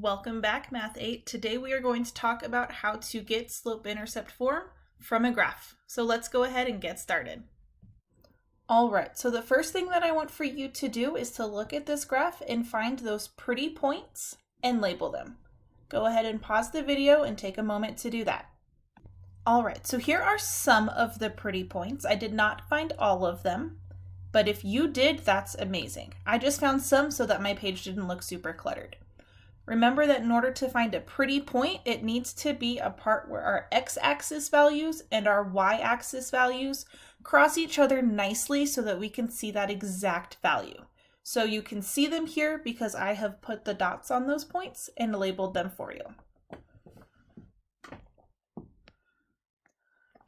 Welcome back, Math 8. Today we are going to talk about how to get slope-intercept form from a graph. So let's go ahead and get started. All right, so the first thing that I want for you to do is to look at this graph and find those pretty points and label them. Go ahead and pause the video and take a moment to do that. All right, so here are some of the pretty points. I did not find all of them, but if you did, that's amazing. I just found some so that my page didn't look super cluttered. Remember that in order to find a pretty point, it needs to be a part where our x-axis values and our y-axis values cross each other nicely so that we can see that exact value. So you can see them here because I have put the dots on those points and labeled them for you.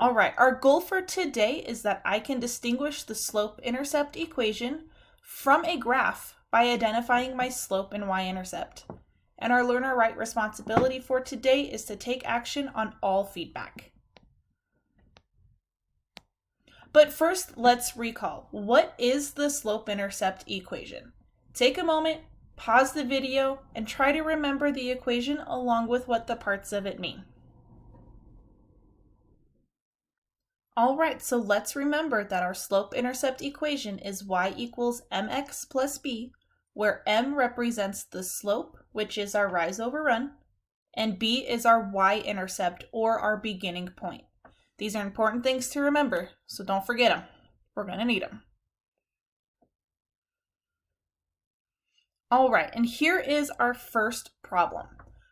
All right, our goal for today is that I can distinguish the slope-intercept equation from a graph by identifying my slope and y-intercept. And our learner write responsibility for today is to take action on all feedback. But first, let's recall, what is the slope-intercept equation? Take a moment, pause the video, and try to remember the equation along with what the parts of it mean. All right, so let's remember that our slope-intercept equation is y equals mx plus b, where m represents the slope, which is our rise over run, and b is our y-intercept, or our beginning point. These are important things to remember, so don't forget them. We're going to need them. All right, and here is our first problem.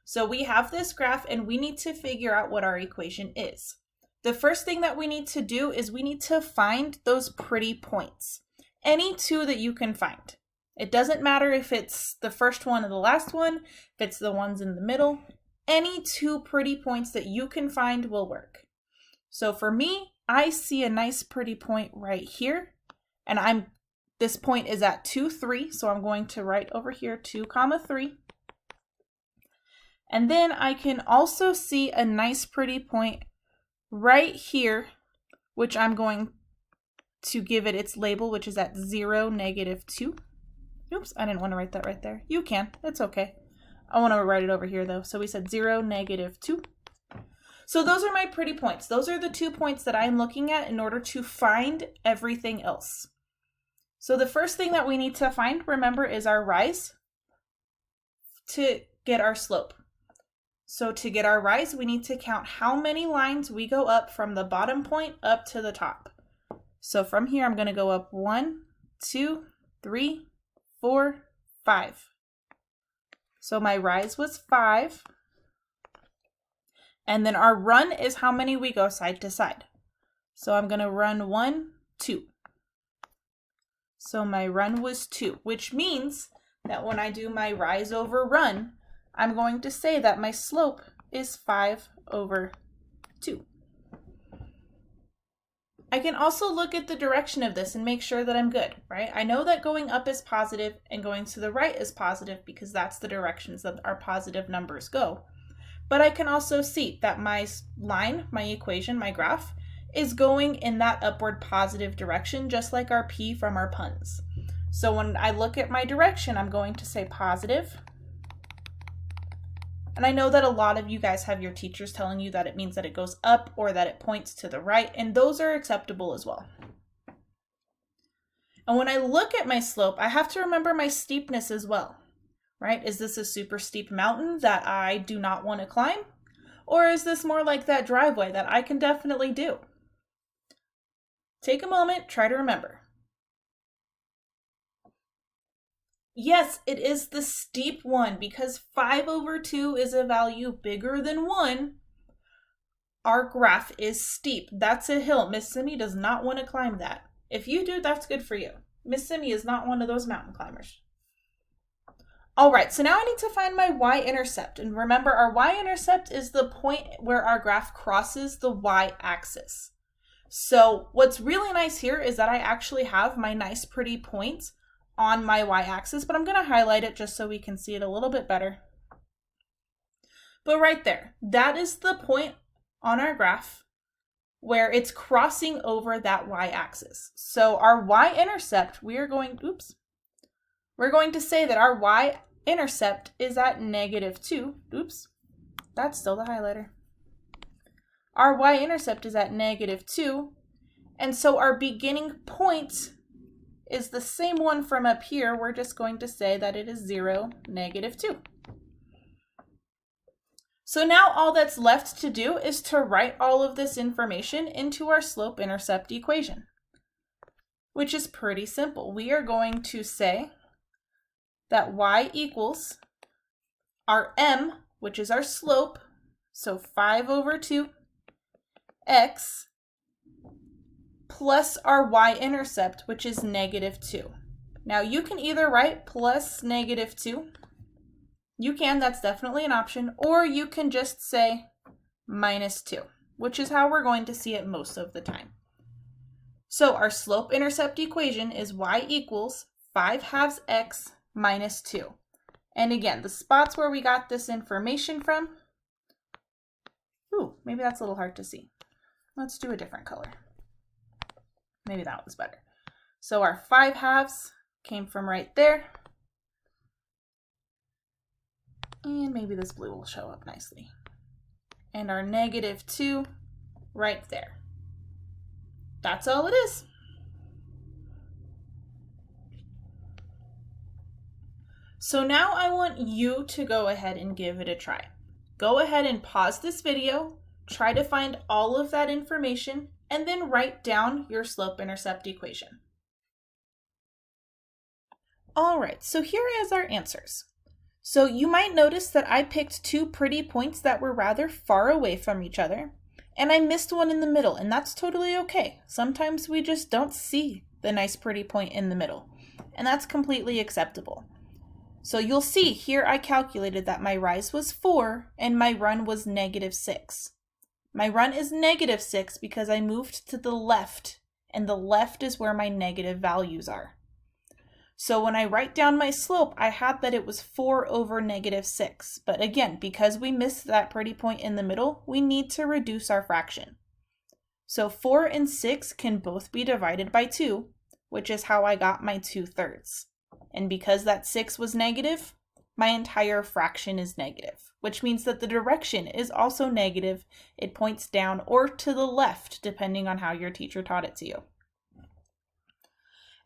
So we have this graph, and we need to figure out what our equation is. The first thing that we need to do is we need to find those pretty points. Any two that you can find. It doesn't matter if it's the first one or the last one, if it's the ones in the middle. Any two pretty points that you can find will work. So for me, I see a nice pretty point right here, and this point is at 2, 3, so I'm going to write over here 2, 3. And then I can also see a nice pretty point right here, which I'm going to give it its label, which is at 0, -2. Oops, I didn't want to write that right there. You can, it's okay. I want to write it over here though. So we said 0, -2. So those are my pretty points. Those are the 2 points that I'm looking at in order to find everything else. So the first thing that we need to find, remember, is our rise to get our slope. So to get our rise, we need to count how many lines we go up from the bottom point up to the top. So from here, I'm going to go up 1, 2, 3, 4, 5. So my rise was 5. And then our run is how many we go side to side. So I'm going to run 1, 2. So my run was 2, which means that when I do my rise over run, I'm going to say that my slope is 5 over 2. I can also look at the direction of this and make sure that I'm good, right? I know that going up is positive and going to the right is positive because that's the directions that our positive numbers go. But I can also see that my line, my equation, my graph, is going in that upward positive direction, just like our P from our puns. So when I look at my direction, I'm going to say positive. And I know that a lot of you guys have your teachers telling you that it means that it goes up or that it points to the right, and those are acceptable as well. And when I look at my slope, I have to remember my steepness as well, right? Is this a super steep mountain that I do not want to climb? Or is this more like that driveway that I can definitely do? Take a moment, try to remember. Yes, it is the steep one because 5 over 2 is a value bigger than 1. Our graph is steep. That's a hill. Miss Simi does not want to climb that. If you do, that's good for you. Miss Simi is not one of those mountain climbers. All right, so now I need to find my y-intercept. And remember, our y-intercept is the point where our graph crosses the y-axis. So what's really nice here is that I actually have my nice pretty points on my y-axis, but I'm going to highlight it just so we can see it a little bit better. But right there, that is the point on our graph where it's crossing over that y-axis. So our y-intercept, we're going to say that our y intercept is at -2. Oops, that's still the highlighter. Our y-intercept is at -2, and so our beginning point is the same one from up here. We're just going to say that it is 0, -2. So now all that's left to do is to write all of this information into our slope-intercept equation, which is pretty simple. We are going to say that y equals our m, which is our slope, so 5/2 x, plus our y-intercept, which is -2. Now you can either write plus -2, you can, that's definitely an option, or you can just say -2, which is how we're going to see it most of the time. So our slope-intercept equation is y equals 5/2 x minus 2. And again, the spots where we got this information from, ooh, maybe that's a little hard to see. Let's do a different color. Maybe that was better. So our 5/2 came from right there. And maybe this blue will show up nicely. And our -2 right there. That's all it is. So now I want you to go ahead and give it a try. Go ahead and pause this video, try to find all of that information, and then write down your slope-intercept equation. All right, so here is our answers. So you might notice that I picked two pretty points that were rather far away from each other, and I missed one in the middle, and that's totally okay. Sometimes we just don't see the nice pretty point in the middle, and that's completely acceptable. So you'll see here I calculated that my rise was 4 and my run was -6. My run is -6 because I moved to the left, and the left is where my negative values are. So when I write down my slope, I had that it was 4 over -6. But again, because we missed that pretty point in the middle, we need to reduce our fraction. So 4 and 6 can both be divided by 2, which is how I got my 2/3. And because that 6 was negative, my entire fraction is negative, which means that the direction is also negative. It points down or to the left, depending on how your teacher taught it to you.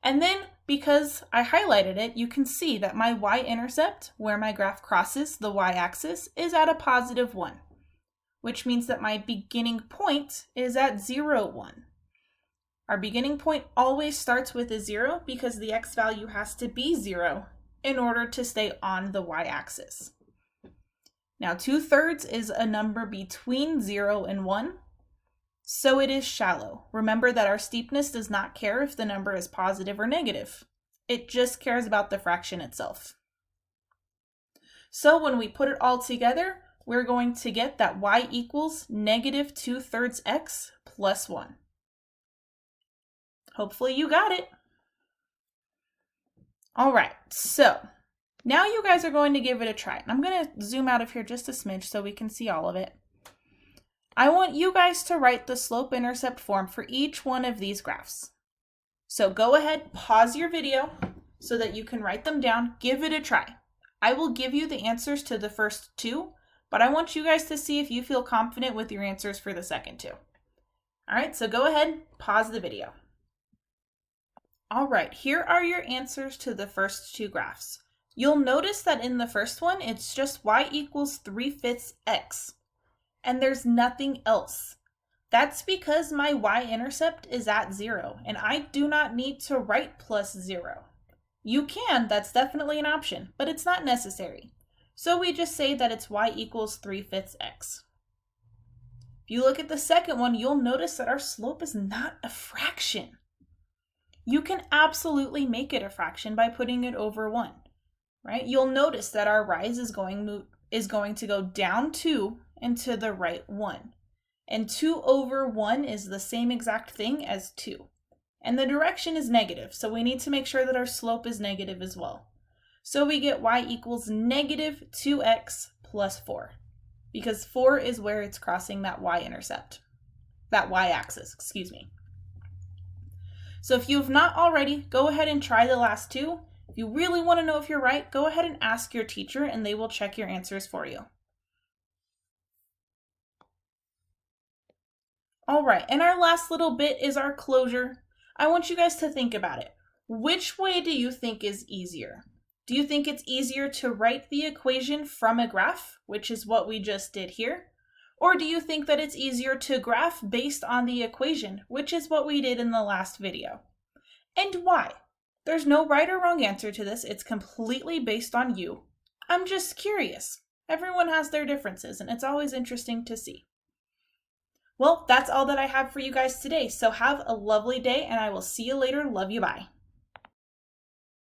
And then, because I highlighted it, you can see that my y-intercept, where my graph crosses the y-axis, is at a +1, which means that my beginning point is at 0, 1. Our beginning point always starts with a 0 because the x value has to be 0 in order to stay on the y-axis. Now 2/3 is a number between 0 and 1, so it is shallow. Remember that our steepness does not care if the number is positive or negative. It just cares about the fraction itself. So when we put it all together, we're going to get that y equals -2/3 x plus 1. Hopefully you got it. All right, so now you guys are going to give it a try. I'm going to zoom out of here just a smidge so we can see all of it. I want you guys to write the slope-intercept form for each one of these graphs. So go ahead, pause your video so that you can write them down. Give it a try. I will give you the answers to the first two, but I want you guys to see if you feel confident with your answers for the second two. All right, so go ahead, pause the video. All right, here are your answers to the first two graphs. You'll notice that in the first one, it's just y equals 3/5 x, and there's nothing else. That's because my y-intercept is at 0, and I do not need to write +0. You can, that's definitely an option, but it's not necessary. So we just say that it's y equals 3/5 x. If you look at the second one, you'll notice that our slope is not a fraction. You can absolutely make it a fraction by putting it over 1, right? You'll notice that our rise is going to go down 2 and to the right 1. And 2 over 1 is the same exact thing as 2. And the direction is negative, so we need to make sure that our slope is negative as well. So we get y equals -2x plus 4, because 4 is where it's crossing that y-intercept, that y-axis, excuse me. So if you have not already, go ahead and try the last two. If you really want to know if you're right, go ahead and ask your teacher and they will check your answers for you. All right, and our last little bit is our closure. I want you guys to think about it. Which way do you think is easier? Do you think it's easier to write the equation from a graph, which is what we just did here? Or do you think that it's easier to graph based on the equation, which is what we did in the last video? And why? There's no right or wrong answer to this. It's completely based on you. I'm just curious. Everyone has their differences, and it's always interesting to see. Well, that's all that I have for you guys today. So have a lovely day, and I will see you later. Love you. Bye.